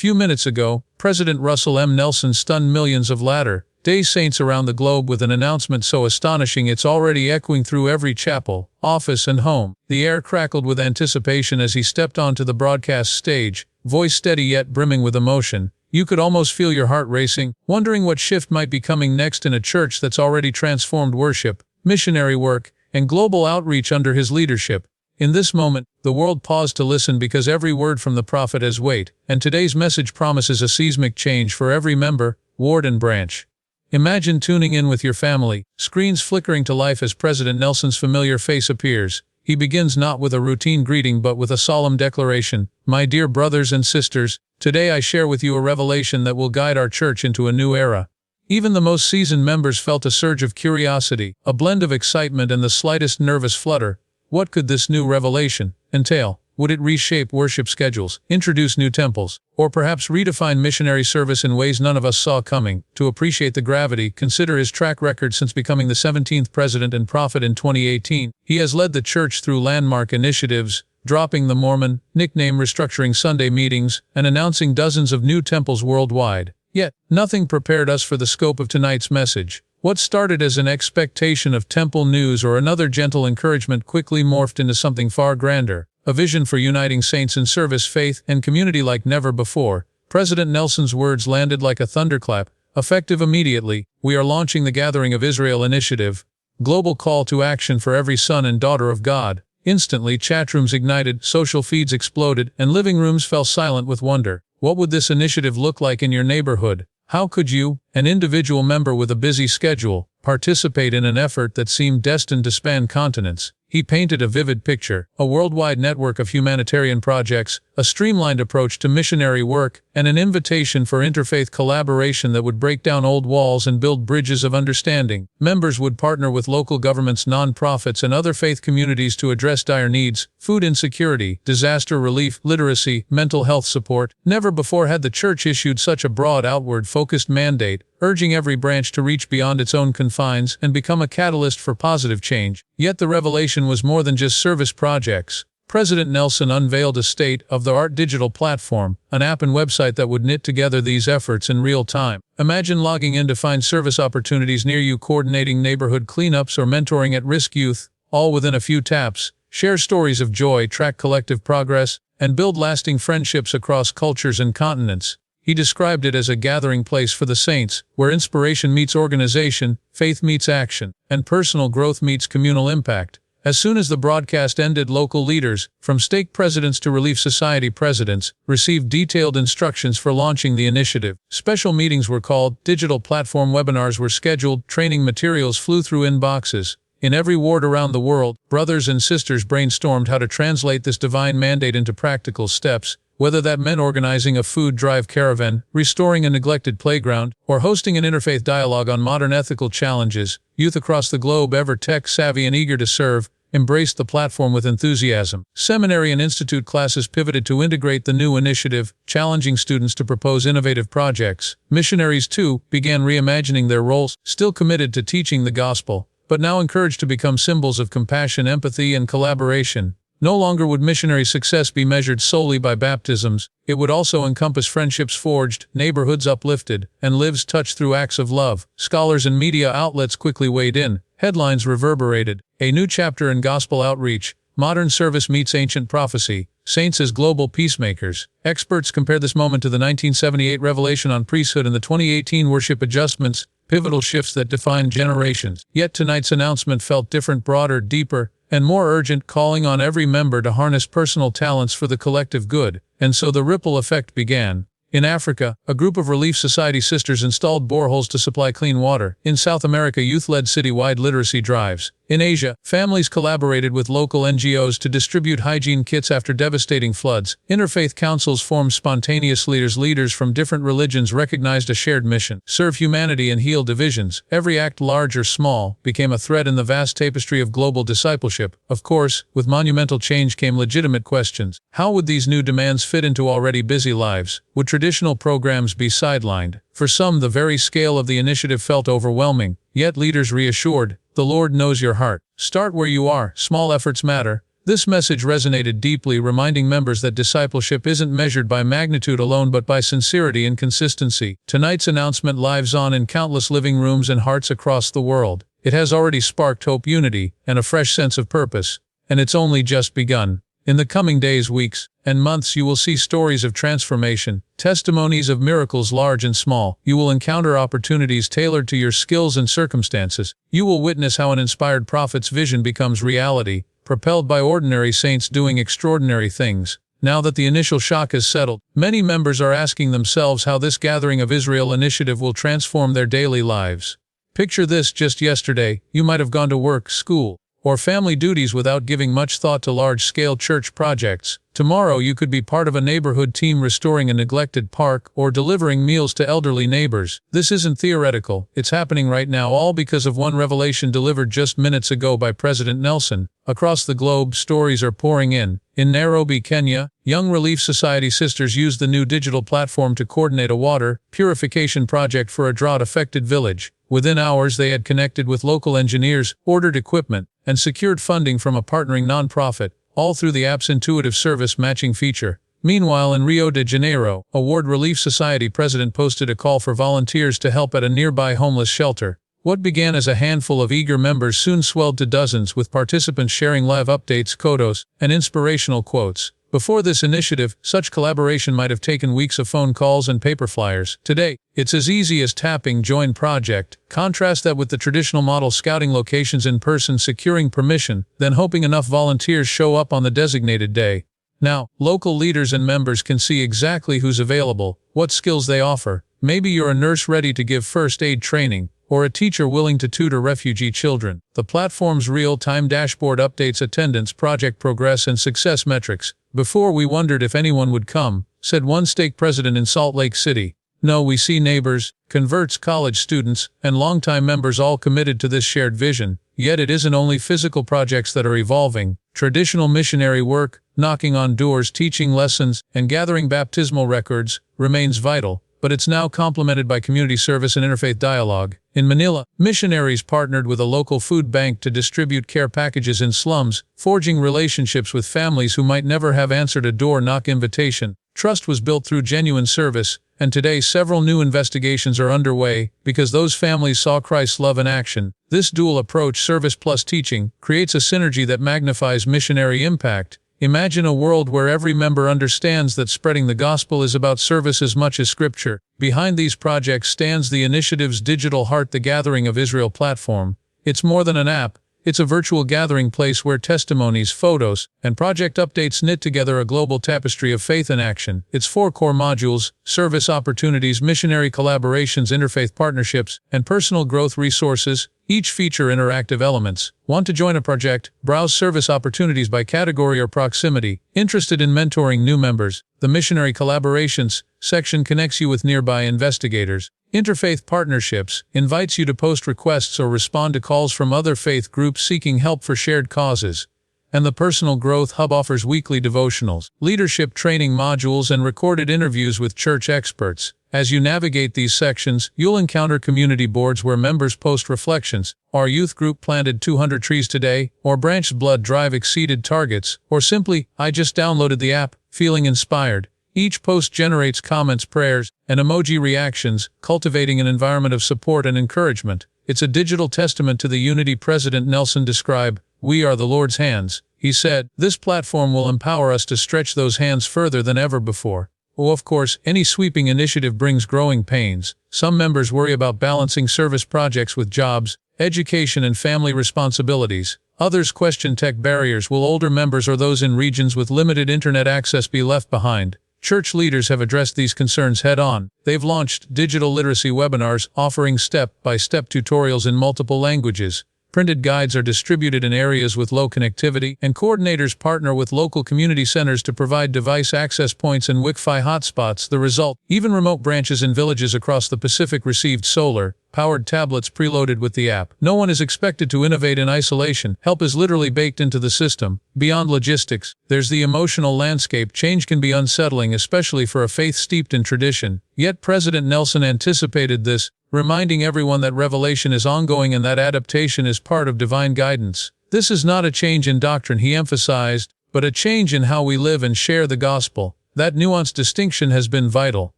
few minutes ago, President Russell M. Nelson stunned millions of Latter-day Saints around the globe with an announcement so astonishing it's already echoing through every chapel, office, and home. The air crackled with anticipation as he stepped onto the broadcast stage, voice steady yet brimming with emotion. You could almost feel your heart racing, wondering what shift might be coming next in a church that's already transformed worship, missionary work, and global outreach under his leadership. In this moment, the world paused to listen because every word from the prophet has weight, and today's message promises a seismic change for every member, ward, and branch. Imagine tuning in with your family, screens flickering to life as President Nelson's familiar face appears. He begins not with a routine greeting but with a solemn declaration. My dear brothers and sisters, today I share with you a revelation that will guide our church into a new era. Even the most seasoned members felt a surge of curiosity, a blend of excitement and the slightest nervous flutter. What could this new revelation entail? Would it reshape worship schedules, introduce new temples, or perhaps redefine missionary service in ways none of us saw coming? To appreciate the gravity, consider his track record since becoming the 17th president and prophet in 2018. He has led the church through landmark initiatives, dropping the Mormon nickname, restructuring Sunday meetings, and announcing dozens of new temples worldwide. Yet, nothing prepared us for the scope of tonight's message. What started as an expectation of temple news or another gentle encouragement quickly morphed into something far grander, a vision for uniting saints in service, faith, and community like never before. President Nelson's words landed like a thunderclap, effective immediately. We are launching the Gathering of Israel initiative, global call to action for every son and daughter of God. Instantly, chatrooms ignited, social feeds exploded, and living rooms fell silent with wonder. What would this initiative look like in your neighborhood? How could you, an individual member with a busy schedule, participate in an effort that seemed destined to span continents? He painted a vivid picture, a worldwide network of humanitarian projects, a streamlined approach to missionary work, and an invitation for interfaith collaboration that would break down old walls and build bridges of understanding. Members would partner with local governments, nonprofits, and other faith communities to address dire needs: food insecurity, disaster relief, literacy, mental health support. Never before had the church issued such a broad, outward-focused mandate, urging every branch to reach beyond its own confines and become a catalyst for positive change. Yet the revelation was more than just service projects. President Nelson unveiled a state-of-the-art digital platform, an app and website that would knit together these efforts in real time. Imagine logging in to find service opportunities near you, coordinating neighborhood cleanups or mentoring at-risk youth, all within a few taps. Share stories of joy, track collective progress, and build lasting friendships across cultures and continents. He described it as a gathering place for the saints, where inspiration meets organization, faith meets action, and personal growth meets communal impact. As soon as the broadcast ended, local leaders, from stake presidents to Relief Society presidents, received detailed instructions for launching the initiative. Special meetings were called, digital platform webinars were scheduled, training materials flew through inboxes. In every ward around the world, brothers and sisters brainstormed how to translate this divine mandate into practical steps, whether that meant organizing a food drive caravan, restoring a neglected playground, or hosting an interfaith dialogue on modern ethical challenges. Youth across the globe, ever tech-savvy and eager to serve, embraced the platform with enthusiasm. Seminary and institute classes pivoted to integrate the new initiative, challenging students to propose innovative projects. Missionaries, too, began reimagining their roles, still committed to teaching the gospel, but now encouraged to become symbols of compassion, empathy, and collaboration. No longer would missionary success be measured solely by baptisms. It would also encompass friendships forged, neighborhoods uplifted, and lives touched through acts of love. Scholars and media outlets quickly weighed in. Headlines reverberated. A new chapter in gospel outreach. Modern service meets ancient prophecy. Saints as global peacemakers. Experts compare this moment to the 1978 revelation on priesthood and the 2018 worship adjustments, pivotal shifts that defined generations. Yet tonight's announcement felt different, broader, deeper, and more urgent, calling on every member to harness personal talents for the collective good. And so the ripple effect began. In Africa, a group of Relief Society sisters installed boreholes to supply clean water. In South America, youth led citywide literacy drives. In Asia, families collaborated with local NGOs to distribute hygiene kits after devastating floods. Interfaith councils formed spontaneous leaders. Leaders from different religions recognized a shared mission: serve humanity and heal divisions. Every act, large or small, became a thread in the vast tapestry of global discipleship. Of course, with monumental change came legitimate questions. How would these new demands fit into already busy lives? Would traditional programs be sidelined? For some, the very scale of the initiative felt overwhelming. Yet leaders reassured, the Lord knows your heart. Start where you are. Small efforts matter. This message resonated deeply, reminding members that discipleship isn't measured by magnitude alone but by sincerity and consistency. Tonight's announcement lives on in countless living rooms and hearts across the world. It has already sparked hope, unity, and a fresh sense of purpose. And it's only just begun. In the coming days, weeks, and months you will see stories of transformation, testimonies of miracles large and small. You will encounter opportunities tailored to your skills and circumstances. You will witness how an inspired prophet's vision becomes reality, propelled by ordinary saints doing extraordinary things. Now that the initial shock has settled, many members are asking themselves how this Gathering of Israel initiative will transform their daily lives. Picture this: just yesterday, you might have gone to work, school, or family duties without giving much thought to large-scale church projects. Tomorrow you could be part of a neighborhood team restoring a neglected park or delivering meals to elderly neighbors. This isn't theoretical, it's happening right now, all because of one revelation delivered just minutes ago by President Nelson. Across the globe, stories are pouring in. In Nairobi, Kenya, Young Relief Society sisters used the new digital platform to coordinate a water purification project for a drought-affected village. Within hours they had connected with local engineers, ordered equipment, and secured funding from a partnering nonprofit, all through the app's intuitive service matching feature. Meanwhile, in Rio de Janeiro, a World Relief Society president posted a call for volunteers to help at a nearby homeless shelter. What began as a handful of eager members soon swelled to dozens, with participants sharing live updates, photos, and inspirational quotes. Before this initiative, such collaboration might have taken weeks of phone calls and paper flyers. Today, it's as easy as tapping Join Project. Contrast that with the traditional model: scouting locations in person, securing permission, then hoping enough volunteers show up on the designated day. Now, local leaders and members can see exactly who's available, what skills they offer. Maybe you're a nurse ready to give first aid training, or a teacher willing to tutor refugee children. The platform's real-time dashboard updates attendance, project progress, and success metrics. "Before we wondered if anyone would come," said one stake president in Salt Lake City. "No, we see neighbors, converts, college students, and longtime members all committed to this shared vision." Yet it isn't only physical projects that are evolving. Traditional missionary work, knocking on doors, teaching lessons, and gathering baptismal records, remains vital, but it's now complemented by community service and interfaith dialogue. In Manila, missionaries partnered with a local food bank to distribute care packages in slums, forging relationships with families who might never have answered a door-knock invitation. Trust was built through genuine service, and today several new investigations are underway because those families saw Christ's love in action. This dual approach, service plus teaching, creates a synergy that magnifies missionary impact. Imagine a world where every member understands that spreading the gospel is about service as much as Scripture. Behind these projects stands the initiative's digital heart, the Gathering of Israel platform. It's more than an app. It's a virtual gathering place where testimonies, photos, and project updates knit together a global tapestry of faith in action. Its 4 core modules: service opportunities, missionary collaborations, interfaith partnerships, and personal growth resources, each feature interactive elements. Want to join a project? Browse service opportunities by category or proximity. Interested in mentoring new members? The Missionary Collaborations section connects you with nearby investigators. Interfaith Partnerships invites you to post requests or respond to calls from other faith groups seeking help for shared causes. And the Personal Growth Hub offers weekly devotionals, leadership training modules, and recorded interviews with church experts. As you navigate these sections, you'll encounter community boards where members post reflections. Our youth group planted 200 trees today, or Branch's blood drive exceeded targets, or simply, I just downloaded the app, feeling inspired. Each post generates comments, prayers, and emoji reactions, cultivating an environment of support and encouragement. It's a digital testament to the unity President Nelson described. "We are the Lord's hands," he said. This platform will empower us to stretch those hands further than ever before. Oh, of course, any sweeping initiative brings growing pains. Some members worry about balancing service projects with jobs, education, and family responsibilities. Others question tech barriers. Will older members or those in regions with limited internet access be left behind? Church leaders have addressed these concerns head-on. They've launched digital literacy webinars, offering step-by-step tutorials in multiple languages. Printed guides are distributed in areas with low connectivity, and coordinators partner with local community centers to provide device access points and Wi-Fi hotspots. The result: even remote branches in villages across the Pacific received solar-powered tablets preloaded with the app. No one is expected to innovate in isolation. Help is literally baked into the system. Beyond logistics, there's the emotional landscape. Change can be unsettling, especially for a faith steeped in tradition. Yet President Nelson anticipated this, reminding everyone that revelation is ongoing and that adaptation is part of divine guidance. This is not a change in doctrine, he emphasized, but a change in how we live and share the gospel. That nuanced distinction has been vital.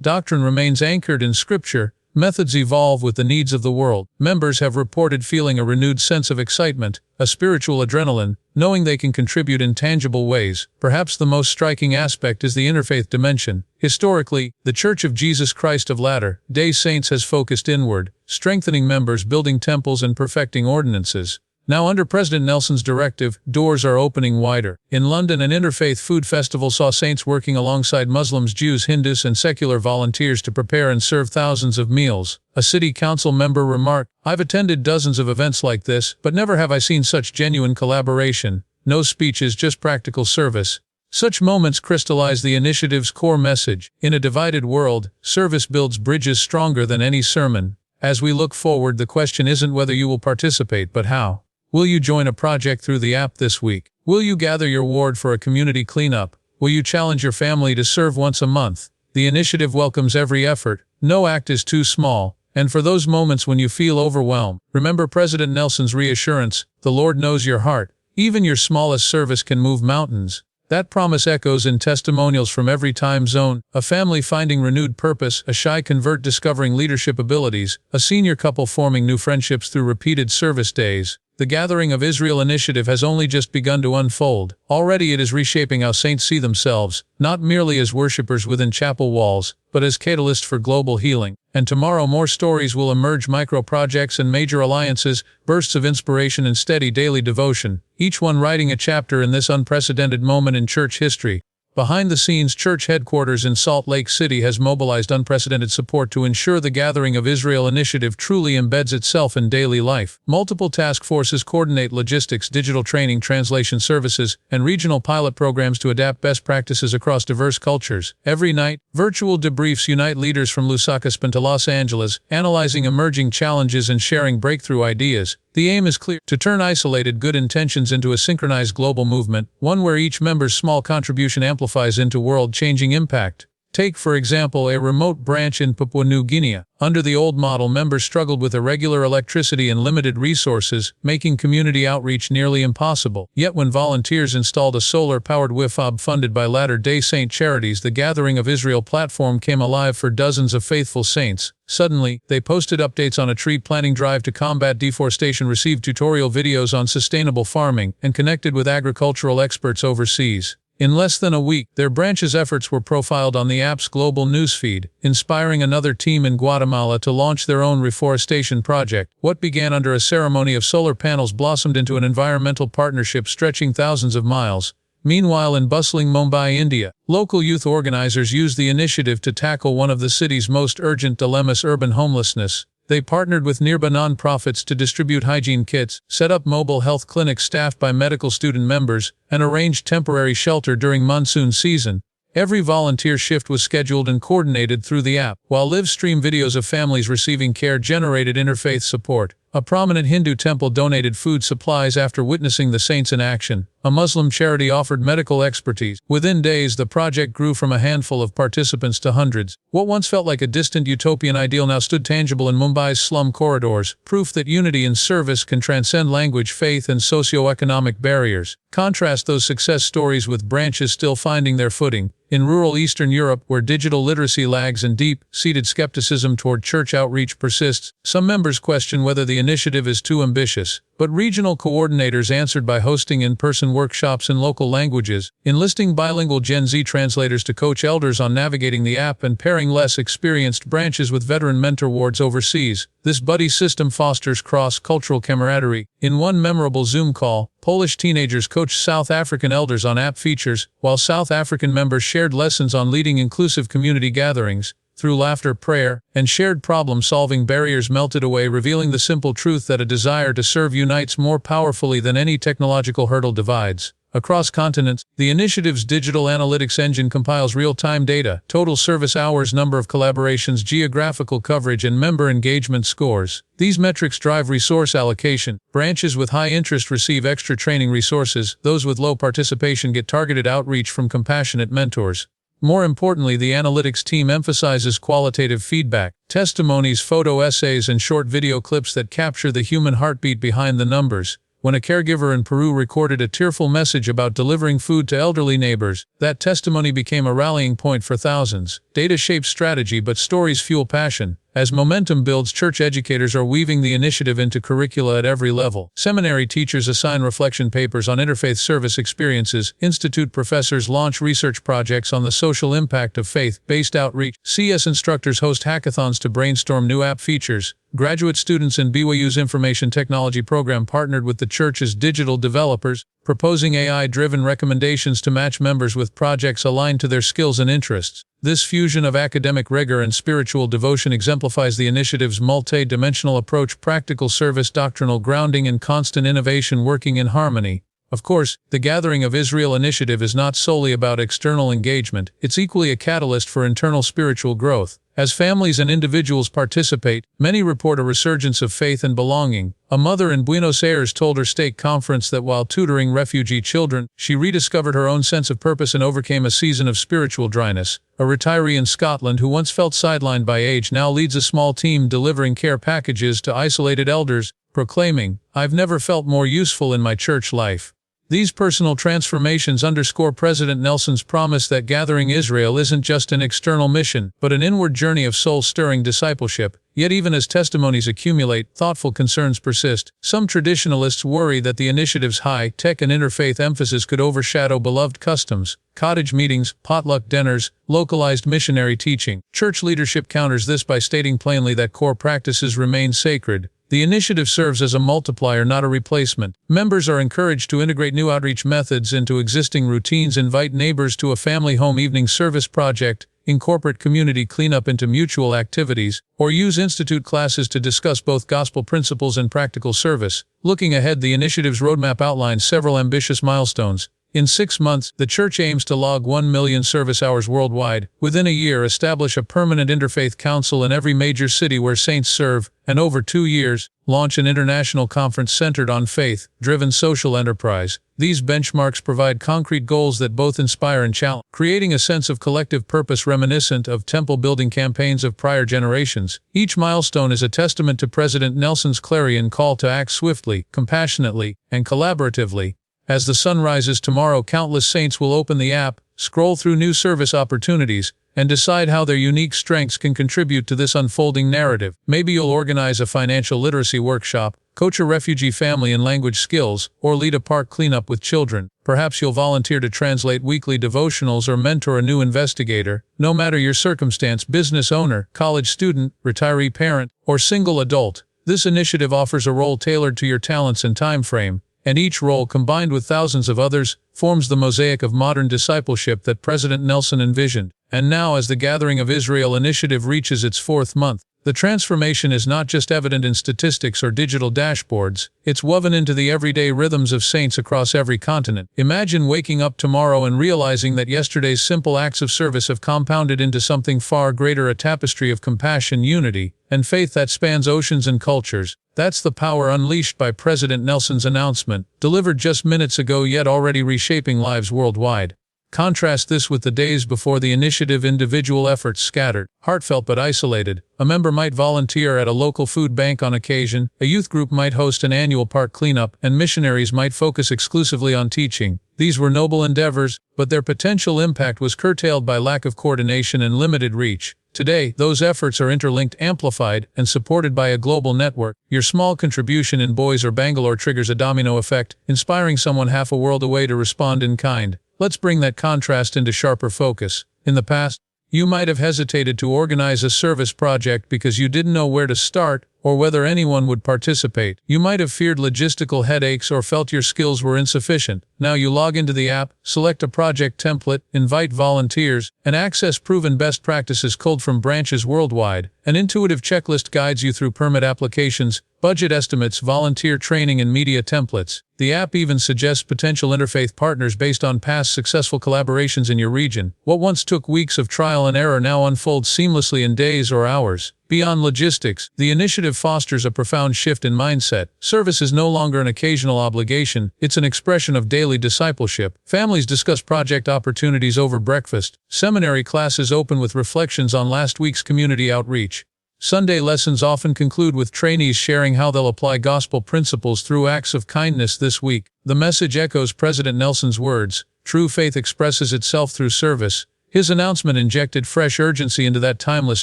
Doctrine remains anchored in Scripture. Methods evolve with the needs of the world. Members have reported feeling a renewed sense of excitement, a spiritual adrenaline, knowing they can contribute in tangible ways. Perhaps the most striking aspect is the interfaith dimension. Historically, the Church of Jesus Christ of Latter-day Saints has focused inward, strengthening members, building temples, and perfecting ordinances. Now, under President Nelson's directive, doors are opening wider. In London, an interfaith food festival saw saints working alongside Muslims, Jews, Hindus, and secular volunteers to prepare and serve thousands of meals. A city council member remarked, "I've attended dozens of events like this, but never have I seen such genuine collaboration. No speeches, just practical service." Such moments crystallize the initiative's core message. In a divided world, service builds bridges stronger than any sermon. As we look forward, the question isn't whether you will participate, but how. Will you join a project through the app this week? Will you gather your ward for a community cleanup? Will you challenge your family to serve once a month? The initiative welcomes every effort. No act is too small. And for those moments when you feel overwhelmed, remember President Nelson's reassurance, "The Lord knows your heart. Even your smallest service can move mountains." That promise echoes in testimonials from every time zone: a family finding renewed purpose, a shy convert discovering leadership abilities, a senior couple forming new friendships through repeated service days. The Gathering of Israel initiative has only just begun to unfold. Already it is reshaping how saints see themselves, not merely as worshippers within chapel walls, but as catalysts for global healing. And tomorrow more stories will emerge: micro-projects and major alliances, bursts of inspiration and steady daily devotion, each one writing a chapter in this unprecedented moment in church history. Behind the scenes, church headquarters in Salt Lake City has mobilized unprecedented support to ensure the Gathering of Israel initiative truly embeds itself in daily life. Multiple task forces coordinate logistics, digital training, translation services, and regional pilot programs to adapt best practices across diverse cultures. Every night, virtual debriefs unite leaders from Lusaka to Los Angeles, analyzing emerging challenges and sharing breakthrough ideas. The aim is clear: to turn isolated good intentions into a synchronized global movement, one where each member's small contribution amplifies into world-changing impact. Take, for example, a remote branch in Papua New Guinea. Under the old model, members struggled with irregular electricity and limited resources, making community outreach nearly impossible. Yet when volunteers installed a solar-powered Wi-Fi funded by Latter-day Saint charities, the Gathering of Israel platform came alive for dozens of faithful saints. Suddenly, they posted updates on a tree planting drive to combat deforestation, received tutorial videos on sustainable farming, and connected with agricultural experts overseas. In less than a week, their branch's efforts were profiled on the app's global newsfeed, inspiring another team in Guatemala to launch their own reforestation project. What began under a ceremony of solar panels blossomed into an environmental partnership stretching thousands of miles. Meanwhile, in bustling Mumbai, India, local youth organizers used the initiative to tackle one of the city's most urgent dilemmas: urban homelessness. They partnered with nearby nonprofits to distribute hygiene kits, set up mobile health clinics staffed by medical student members, and arranged temporary shelter during monsoon season. Every volunteer shift was scheduled and coordinated through the app, while live-stream videos of families receiving care generated interfaith support. A prominent Hindu temple donated food supplies after witnessing the saints in action. A Muslim charity offered medical expertise. Within days, the project grew from a handful of participants to hundreds. What once felt like a distant utopian ideal now stood tangible in Mumbai's slum corridors, proof that unity in service can transcend language, faith, and socio-economic barriers. Contrast those success stories with branches still finding their footing. In rural Eastern Europe, where digital literacy lags and deep-seated skepticism toward church outreach persists, some members question whether the initiative is too ambitious. But regional coordinators answered by hosting in-person workshops in local languages, enlisting bilingual Gen Z translators to coach elders on navigating the app, and pairing less experienced branches with veteran mentor wards overseas. This buddy system fosters cross-cultural camaraderie. In one memorable Zoom call, Polish teenagers coached South African elders on app features, while South African members shared lessons on leading inclusive community gatherings. Through laughter, prayer, and shared problem-solving, barriers melted away, revealing the simple truth that a desire to serve unites more powerfully than any technological hurdle divides. Across continents, the initiative's digital analytics engine compiles real-time data, total service hours, number of collaborations, geographical coverage, and member engagement scores. These metrics drive resource allocation. Branches with high interest receive extra training resources. Those with low participation get targeted outreach from compassionate mentors. More importantly, the analytics team emphasizes qualitative feedback, testimonies, photo essays, and short video clips that capture the human heartbeat behind the numbers. when a caregiver in Peru recorded a tearful message about delivering food to elderly neighbors. That testimony became a rallying point for thousands. Data shapes strategy, but stories fuel passion. As momentum builds, church educators are weaving the initiative into curricula at every level. Seminary teachers assign reflection papers on interfaith service experiences. Institute professors launch research projects on the social impact of faith-based outreach. CS instructors host hackathons to brainstorm new app features. Graduate students in BYU's information technology program partnered with the church's digital developers, proposing AI-driven recommendations to match members with projects aligned to their skills and interests. This fusion of academic rigor and spiritual devotion exemplifies the initiative's multi-dimensional approach: practical service, doctrinal grounding, and constant innovation working in harmony. Of course, the Gathering of Israel initiative is not solely about external engagement, it's equally a catalyst for internal spiritual growth. As families and individuals participate, many report a resurgence of faith and belonging. A mother in Buenos Aires told her stake conference that while tutoring refugee children, she rediscovered her own sense of purpose and overcame a season of spiritual dryness. A retiree in Scotland who once felt sidelined by age now leads a small team delivering care packages to isolated elders, proclaiming, "I've never felt more useful in my church life." These personal transformations underscore President Nelson's promise that Gathering Israel isn't just an external mission, but an inward journey of soul-stirring discipleship. Yet even as testimonies accumulate, thoughtful concerns persist. Some traditionalists worry that the initiative's high-tech and interfaith emphasis could overshadow beloved customs: cottage meetings, potluck dinners, localized missionary teaching. Church leadership counters this by stating plainly that core practices remain sacred. The initiative serves as a multiplier, not a replacement. Members are encouraged to integrate new outreach methods into existing routines, invite neighbors to a family home evening service project, incorporate community cleanup into mutual activities, or use institute classes to discuss both gospel principles and practical service. Looking ahead, the initiative's roadmap outlines several ambitious milestones. In 6 months, the church aims to log 1 million service hours worldwide. Within a year, establish a permanent interfaith council in every major city where saints serve, and over 2 years, launch an international conference centered on faith-driven social enterprise. These benchmarks provide concrete goals that both inspire and challenge, creating a sense of collective purpose reminiscent of temple-building campaigns of prior generations. Each milestone is a testament to President Nelson's clarion call to act swiftly, compassionately, and collaboratively. As the sun rises tomorrow, countless saints will open the app, scroll through new service opportunities, and decide how their unique strengths can contribute to this unfolding narrative. Maybe you'll organize a financial literacy workshop, coach a refugee family in language skills, or lead a park cleanup with children. Perhaps you'll volunteer to translate weekly devotionals or mentor a new investigator. No matter your circumstance, business owner, college student, retiree parent, or single adult, this initiative offers a role tailored to your talents and time frame. And each role, combined with thousands of others, forms the mosaic of modern discipleship that President Nelson envisioned. And now, as the Gathering of Israel initiative reaches its 4th month, the transformation is not just evident in statistics or digital dashboards, it's woven into the everyday rhythms of saints across every continent. Imagine waking up tomorrow and realizing that yesterday's simple acts of service have compounded into something far greater, a tapestry of compassion, unity, and faith that spans oceans and cultures. That's the power unleashed by President Nelson's announcement, delivered just minutes ago yet already reshaping lives worldwide. Contrast this with the days before the initiative: individual efforts scattered, heartfelt but isolated. A member might volunteer at a local food bank on occasion, a youth group might host an annual park cleanup, and missionaries might focus exclusively on teaching. These were noble endeavors, but their potential impact was curtailed by lack of coordination and limited reach. Today, those efforts are interlinked, amplified, and supported by a global network. Your small contribution in Boise or Bangalore triggers a domino effect, inspiring someone half a world away to respond in kind. Let's bring that contrast into sharper focus. In the past, you might have hesitated to organize a service project because you didn't know where to start or whether anyone would participate. You might have feared logistical headaches or felt your skills were insufficient. Now you log into the app, select a project template, invite volunteers, and access proven best practices culled from branches worldwide. An intuitive checklist guides you through permit applications, budget estimates, volunteer training, and media templates. The app even suggests potential interfaith partners based on past successful collaborations in your region. What once took weeks of trial and error now unfolds seamlessly in days or hours. Beyond logistics, the initiative fosters a profound shift in mindset. Service is no longer an occasional obligation, it's an expression of daily discipleship. Families discuss project opportunities over breakfast. Seminary classes open with reflections on last week's community outreach. Sunday lessons often conclude with trainees sharing how they'll apply gospel principles through acts of kindness this week. The message echoes President Nelson's words, "True faith expresses itself through service." His announcement injected fresh urgency into that timeless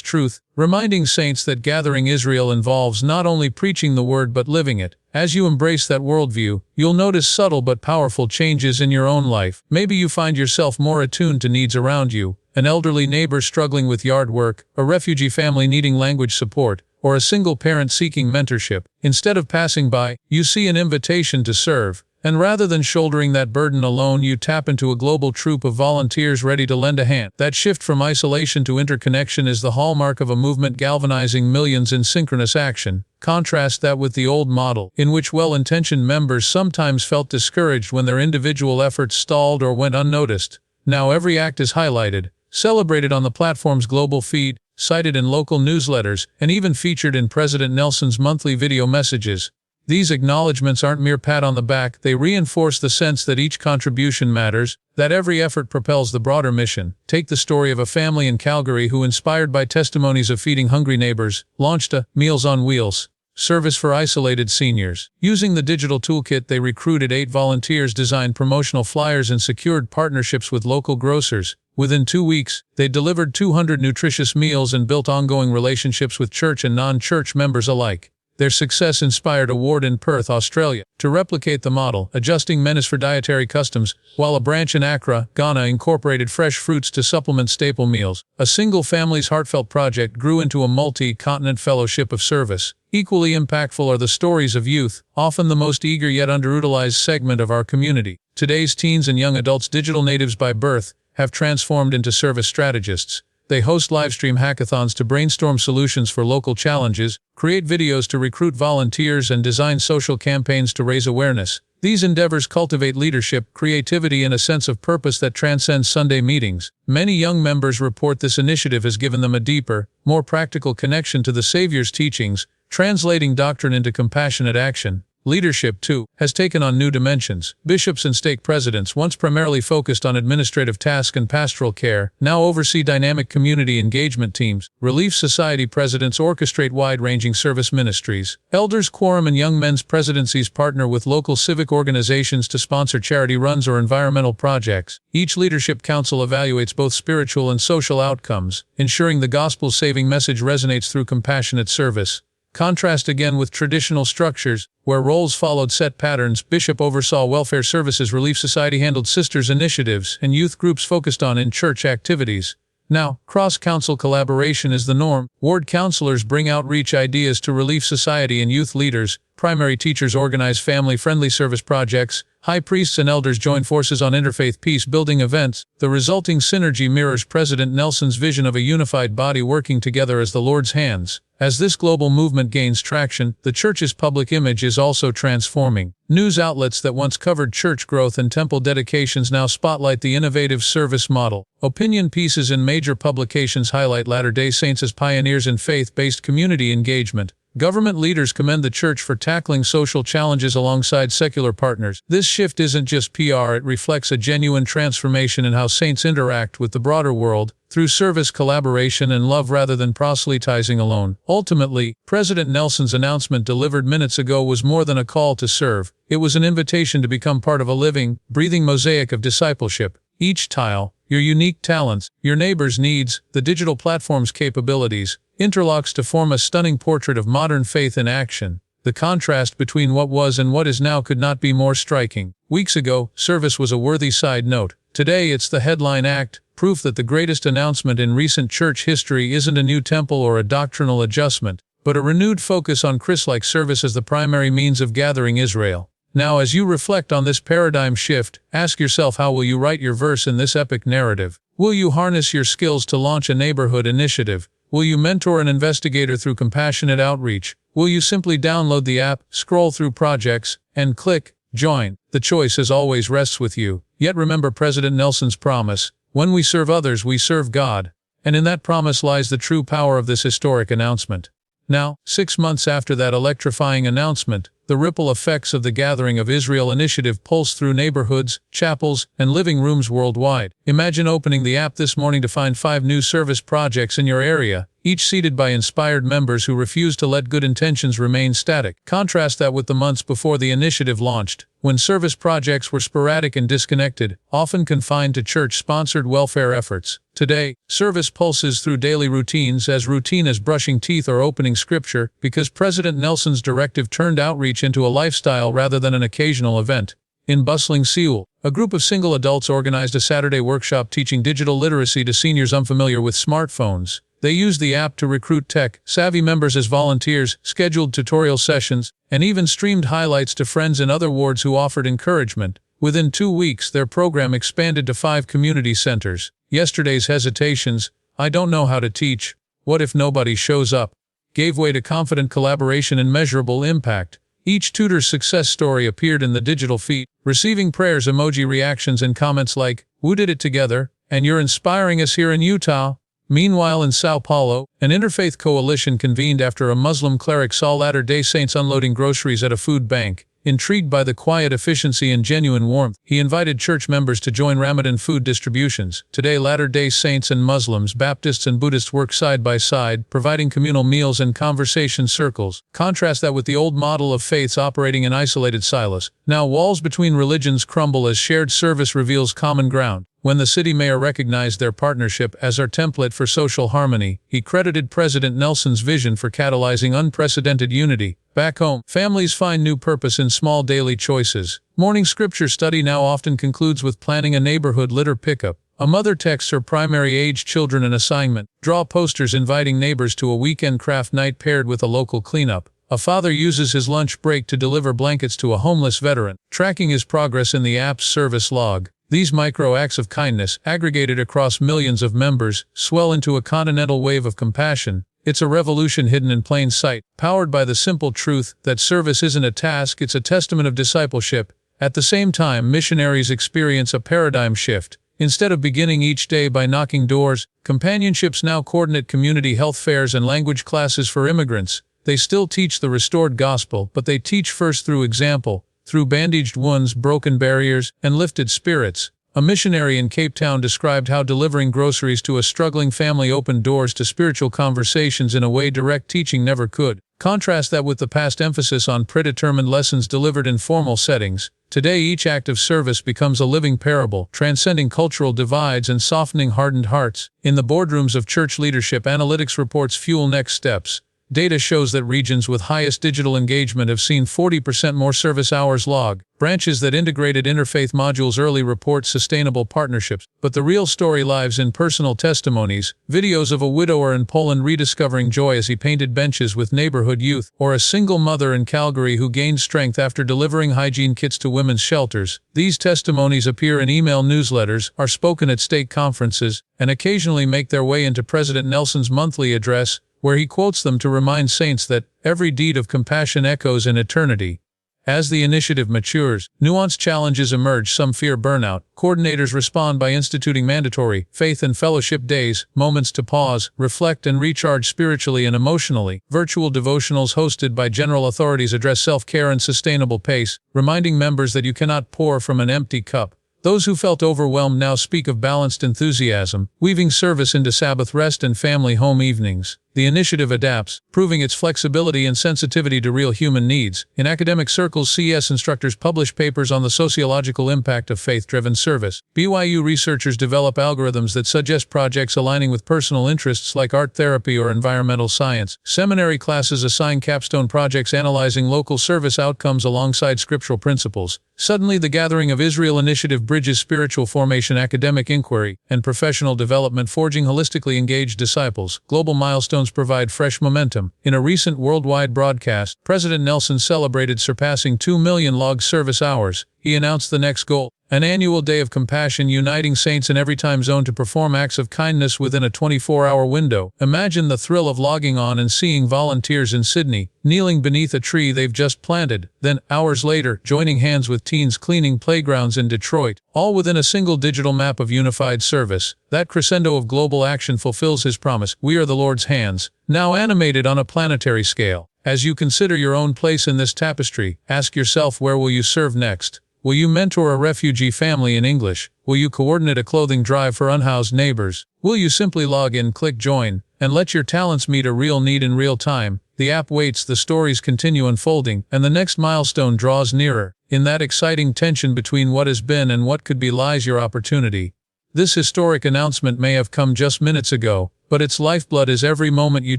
truth, reminding saints that gathering Israel involves not only preaching the word but living it. As you embrace that worldview, you'll notice subtle but powerful changes in your own life. Maybe you find yourself more attuned to needs around you, an elderly neighbor struggling with yard work, a refugee family needing language support, or a single parent seeking mentorship. Instead of passing by, you see an invitation to serve. And rather than shouldering that burden alone, you tap into a global troop of volunteers ready to lend a hand. That shift from isolation to interconnection is the hallmark of a movement galvanizing millions in synchronous action. Contrast that with the old model, in which well-intentioned members sometimes felt discouraged when their individual efforts stalled or went unnoticed. Now every act is highlighted, celebrated on the platform's global feed, cited in local newsletters, and even featured in President Nelson's monthly video messages. These acknowledgments aren't mere pat on the back, they reinforce the sense that each contribution matters, that every effort propels the broader mission. Take the story of a family in Calgary who, inspired by testimonies of feeding hungry neighbors, launched a Meals on Wheels service for isolated seniors. Using the digital toolkit, they recruited 8 volunteers, designed promotional flyers, and secured partnerships with local grocers. Within 2 weeks, they delivered 200 nutritious meals and built ongoing relationships with church and non-church members alike. Their success inspired a ward in Perth, Australia, to replicate the model, adjusting menus for dietary customs, while a branch in Accra, Ghana incorporated fresh fruits to supplement staple meals. A single family's heartfelt project grew into a multi-continent fellowship of service. Equally impactful are the stories of youth, often the most eager yet underutilized segment of our community. Today's teens and young adults, digital natives by birth, have transformed into service strategists. They host livestream hackathons to brainstorm solutions for local challenges, create videos to recruit volunteers, and design social campaigns to raise awareness. These endeavors cultivate leadership, creativity, and a sense of purpose that transcends Sunday meetings. Many young members report this initiative has given them a deeper, more practical connection to the Savior's teachings, translating doctrine into compassionate action. Leadership, too, has taken on new dimensions. Bishops and stake presidents, once primarily focused on administrative tasks and pastoral care, now oversee dynamic community engagement teams. Relief Society presidents orchestrate wide-ranging service ministries. Elders quorum and young men's presidencies partner with local civic organizations to sponsor charity runs or environmental projects. Each leadership council evaluates both spiritual and social outcomes, ensuring the gospel's saving message resonates through compassionate service. Contrast again with traditional structures, where roles followed set patterns. Bishop oversaw welfare services, Relief Society handled sisters' initiatives, and youth groups focused on in-church activities. Now, cross-council collaboration is the norm. Ward counselors bring outreach ideas to Relief Society and youth leaders. Primary teachers organize family-friendly service projects. High priests and elders join forces on interfaith peace-building events. The resulting synergy mirrors President Nelson's vision of a unified body working together as the Lord's hands. As this global movement gains traction, the church's public image is also transforming. News outlets that once covered church growth and temple dedications now spotlight the innovative service model. Opinion pieces in major publications highlight Latter-day Saints as pioneers in faith-based community engagement. Government leaders commend the church for tackling social challenges alongside secular partners. This shift isn't just PR, it reflects a genuine transformation in how saints interact with the broader world, through service, collaboration, and love rather than proselytizing alone. Ultimately, President Nelson's announcement delivered minutes ago was more than a call to serve. It was an invitation to become part of a living, breathing mosaic of discipleship. Each tile, your unique talents, your neighbor's needs, the digital platform's capabilities, interlocks to form a stunning portrait of modern faith in action. The contrast between what was and what is now could not be more striking. Weeks ago, service was a worthy side note. Today it's the headline act, proof that the greatest announcement in recent church history isn't a new temple or a doctrinal adjustment, but a renewed focus on Christ-like service as the primary means of gathering Israel. Now, as you reflect on this paradigm shift, ask yourself, how will you write your verse in this epic narrative? Will you harness your skills to launch a neighborhood initiative? Will you mentor an investigator through compassionate outreach? Will you simply download the app, scroll through projects, and click join? The choice as always rests with you. Yet remember President Nelson's promise: when we serve others, we serve God. And in that promise lies the true power of this historic announcement. Now, 6 months after that electrifying announcement, the ripple effects of the Gathering of Israel initiative pulse through neighborhoods, chapels, and living rooms worldwide. Imagine opening the app this morning to find 5 new service projects in your area, each seated by inspired members who refuse to let good intentions remain static. Contrast that with the months before the initiative launched, when service projects were sporadic and disconnected, often confined to church-sponsored welfare efforts. Today, service pulses through daily routines as routine as brushing teeth or opening scripture, because President Nelson's directive turned outreach into a lifestyle rather than an occasional event. In bustling Seoul, a group of single adults organized a Saturday workshop teaching digital literacy to seniors unfamiliar with smartphones. They used the app to recruit tech-savvy members as volunteers, scheduled tutorial sessions, and even streamed highlights to friends in other wards who offered encouragement. Within 2 weeks, their program expanded to 5 community centers. Yesterday's hesitations, "I don't know how to teach, what if nobody shows up?" gave way to confident collaboration and measurable impact. Each tutor's success story appeared in the digital feed, receiving prayers, emoji reactions, and comments like, "We did it together, and you're inspiring us here in Utah." Meanwhile, in Sao Paulo, an interfaith coalition convened after a Muslim cleric saw Latter-day Saints unloading groceries at a food bank. Intrigued by the quiet efficiency and genuine warmth, he invited church members to join Ramadan food distributions. Today, Latter-day Saints and Muslims, Baptists and Buddhists work side by side, providing communal meals and conversation circles. Contrast that with the old model of faiths operating in isolated silos. Now walls between religions crumble as shared service reveals common ground. When the city mayor recognized their partnership as our template for social harmony, he credited President Nelson's vision for catalyzing unprecedented unity. Back home, families find new purpose in small daily choices. Morning scripture study now often concludes with planning a neighborhood litter pickup. A mother texts her primary-age children an assignment. Draw posters inviting neighbors to a weekend craft night paired with a local cleanup. A father uses his lunch break to deliver blankets to a homeless veteran, tracking his progress in the app's service log. These micro-acts of kindness, aggregated across millions of members, swell into a continental wave of compassion. It's a revolution hidden in plain sight, powered by the simple truth that service isn't a task, it's a testament of discipleship. At the same time, missionaries experience a paradigm shift. Instead of beginning each day by knocking doors, companionships now coordinate community health fairs and language classes for immigrants. They still teach the restored gospel, but they teach first through example, through bandaged wounds, broken barriers, and lifted spirits. A missionary in Cape Town described how delivering groceries to a struggling family opened doors to spiritual conversations in a way direct teaching never could. Contrast that with the past emphasis on predetermined lessons delivered in formal settings. Today, each act of service becomes a living parable, transcending cultural divides and softening hardened hearts. In the boardrooms of church leadership, analytics reports fuel next steps. Data shows that regions with highest digital engagement have seen 40% more service hours logged. Branches that integrated interfaith modules early report sustainable partnerships. But the real story lies in personal testimonies, videos of a widower in Poland rediscovering joy as he painted benches with neighborhood youth, or a single mother in Calgary who gained strength after delivering hygiene kits to women's shelters. These testimonies appear in email newsletters, are spoken at state conferences, and occasionally make their way into President Nelson's monthly address, where he quotes them to remind saints that every deed of compassion echoes in eternity. As the initiative matures, nuanced challenges emerge. Some fear burnout. Coordinators respond by instituting mandatory faith and fellowship days, moments to pause, reflect, and recharge spiritually and emotionally. Virtual devotionals hosted by general authorities address self-care and sustainable pace, reminding members that you cannot pour from an empty cup. Those who felt overwhelmed now speak of balanced enthusiasm, weaving service into Sabbath rest and family home evenings. The initiative adapts, proving its flexibility and sensitivity to real human needs. In academic circles, CS instructors publish papers on the sociological impact of faith-driven service. BYU researchers develop algorithms that suggest projects aligning with personal interests like art therapy or environmental science. Seminary classes assign capstone projects analyzing local service outcomes alongside scriptural principles. Suddenly, the Gathering of Israel initiative bridges spiritual formation, academic inquiry, and professional development, forging holistically engaged disciples. Global milestones provide fresh momentum. In a recent worldwide broadcast, President Nelson celebrated surpassing 2 million logged service hours. He announced the next goal: an annual day of compassion, uniting saints in every time zone to perform acts of kindness within a 24-hour window. Imagine the thrill of logging on and seeing volunteers in Sydney, kneeling beneath a tree they've just planted, then, hours later, joining hands with teens cleaning playgrounds in Detroit, all within a single digital map of unified service. That crescendo of global action fulfills his promise: we are the Lord's hands, now animated on a planetary scale. As you consider your own place in this tapestry, ask yourself, where will you serve next? Will you mentor a refugee family in English? Will you coordinate a clothing drive for unhoused neighbors? Will you simply log in, click join, and let your talents meet a real need in real time. The app waits, the stories continue unfolding, and the next milestone draws nearer. In that exciting tension between what has been and what could be lies your opportunity. This historic announcement may have come just minutes ago, but its lifeblood is every moment you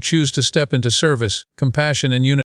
choose to step into service, compassion, and unity.